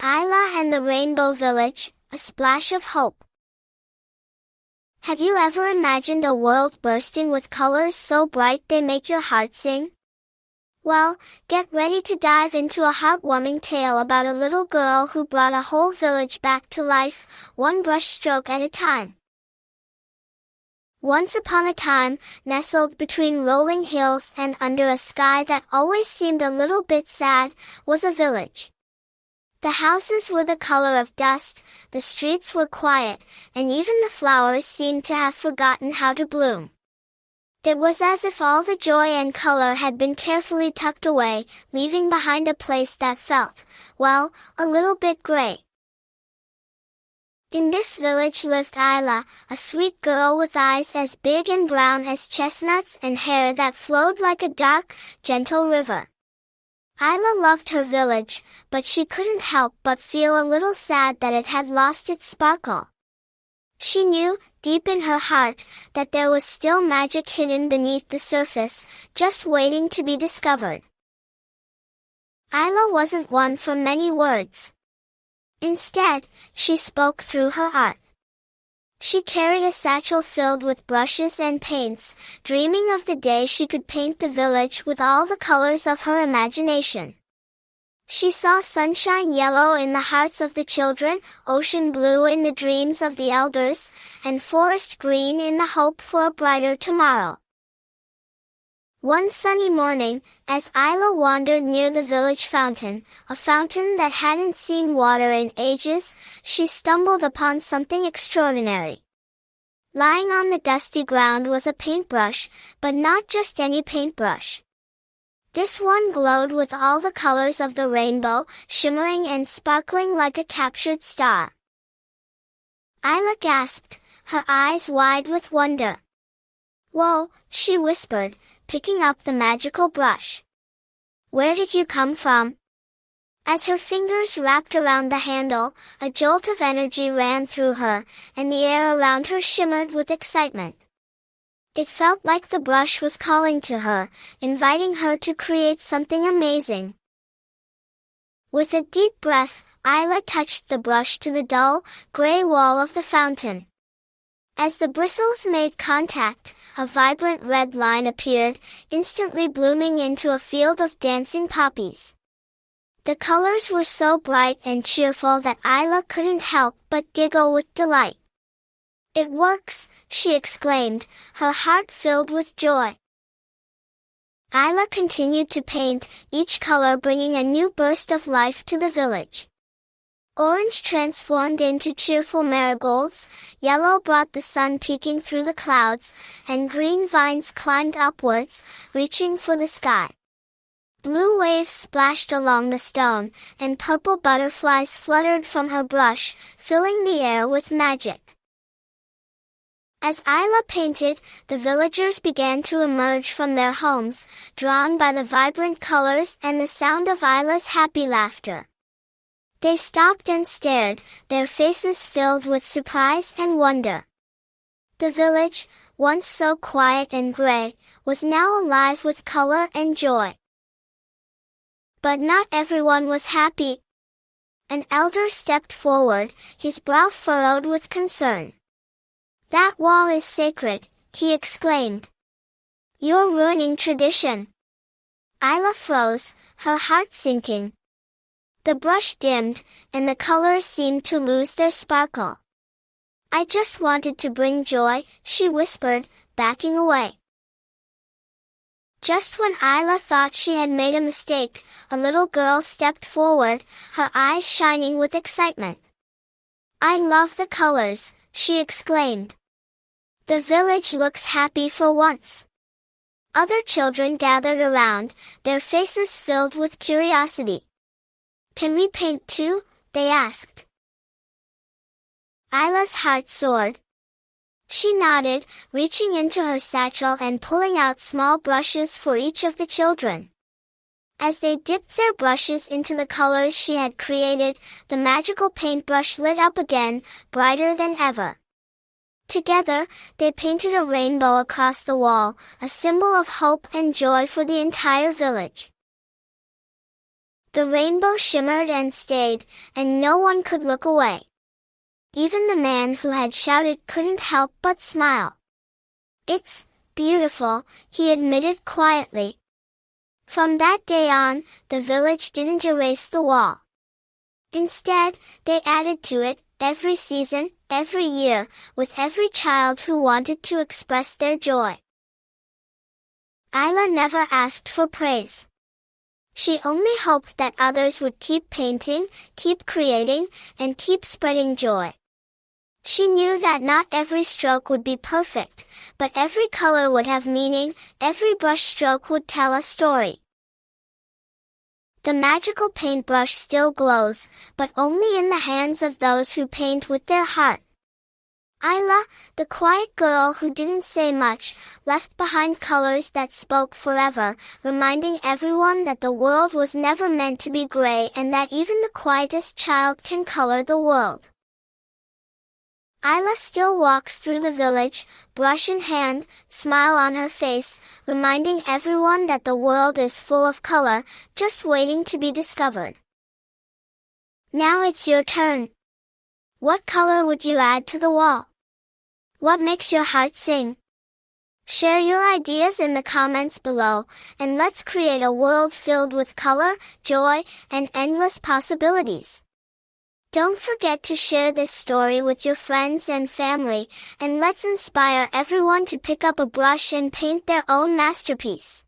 Ayla and the Rainbow Village, a splash of hope. Have you ever imagined a world bursting with colors so bright they make your heart sing? Well, get ready to dive into a heartwarming tale about a little girl who brought a whole village back to life, one brush stroke at a time. Once upon a time, nestled between rolling hills and under a sky that always seemed a little bit sad, was a village. The houses were the color of dust, the streets were quiet, and even the flowers seemed to have forgotten how to bloom. It was as if all the joy and color had been carefully tucked away, leaving behind a place that felt, well, a little bit gray. In this village lived Ayla, a sweet girl with eyes as big and brown as chestnuts and hair that flowed like a dark, gentle river. Ayla loved her village, but she couldn't help but feel a little sad that it had lost its sparkle. She knew, deep in her heart, that there was still magic hidden beneath the surface, just waiting to be discovered. Ayla wasn't one for many words. Instead, she spoke through her art. She carried a satchel filled with brushes and paints, dreaming of the day she could paint the village with all the colors of her imagination. She saw sunshine yellow in the hearts of the children, ocean blue in the dreams of the elders, and forest green in the hope for a brighter tomorrow. One sunny morning, as Ayla wandered near the village fountain, a fountain that hadn't seen water in ages, she stumbled upon something extraordinary. Lying on the dusty ground was a paintbrush, but not just any paintbrush. This one glowed with all the colors of the rainbow, shimmering and sparkling like a captured star. Ayla gasped, her eyes wide with wonder. "Whoa," she whispered, picking up the magical brush. "Where did you come from?" As her fingers wrapped around the handle, a jolt of energy ran through her, and the air around her shimmered with excitement. It felt like the brush was calling to her, inviting her to create something amazing. With a deep breath, Ayla touched the brush to the dull, gray wall of the fountain. As the bristles made contact, a vibrant red line appeared, instantly blooming into a field of dancing poppies. The colors were so bright and cheerful that Ayla couldn't help but giggle with delight. "It works," she exclaimed, her heart filled with joy. Ayla continued to paint, each color bringing a new burst of life to the village. Orange transformed into cheerful marigolds, yellow brought the sun peeking through the clouds, and green vines climbed upwards, reaching for the sky. Blue waves splashed along the stone, and purple butterflies fluttered from her brush, filling the air with magic. As Ayla painted, the villagers began to emerge from their homes, drawn by the vibrant colors and the sound of Ayla's happy laughter. They stopped and stared, their faces filled with surprise and wonder. The village, once so quiet and gray, was now alive with color and joy. But not everyone was happy. An elder stepped forward, his brow furrowed with concern. "That wall is sacred," he exclaimed. "You're ruining tradition." Ayla froze, her heart sinking. The brush dimmed, and the colors seemed to lose their sparkle. "I just wanted to bring joy," she whispered, backing away. Just when Ayla thought she had made a mistake, a little girl stepped forward, her eyes shining with excitement. "I love the colors," she exclaimed. "The village looks happy for once." Other children gathered around, their faces filled with curiosity. "Can we paint too?" they asked. Ayla's heart soared. She nodded, reaching into her satchel and pulling out small brushes for each of the children. As they dipped their brushes into the colors she had created, the magical paintbrush lit up again, brighter than ever. Together, they painted a rainbow across the wall, a symbol of hope and joy for the entire village. The rainbow shimmered and stayed, and no one could look away. Even the man who had shouted couldn't help but smile. "It's beautiful," he admitted quietly. From that day on, the village didn't erase the wall. Instead, they added to it, every season, every year, with every child who wanted to express their joy. Ayla never asked for praise. She only hoped that others would keep painting, keep creating, and keep spreading joy. She knew that not every stroke would be perfect, but every color would have meaning, every brush stroke would tell a story. The magical paintbrush still glows, but only in the hands of those who paint with their heart. Ayla, the quiet girl who didn't say much, left behind colors that spoke forever, reminding everyone that the world was never meant to be gray and that even the quietest child can color the world. Ayla still walks through the village, brush in hand, smile on her face, reminding everyone that the world is full of color, just waiting to be discovered. Now it's your turn. What color would you add to the wall? What makes your heart sing? Share your ideas in the comments below, and let's create a world filled with color, joy, and endless possibilities. Don't forget to share this story with your friends and family, and let's inspire everyone to pick up a brush and paint their own masterpiece.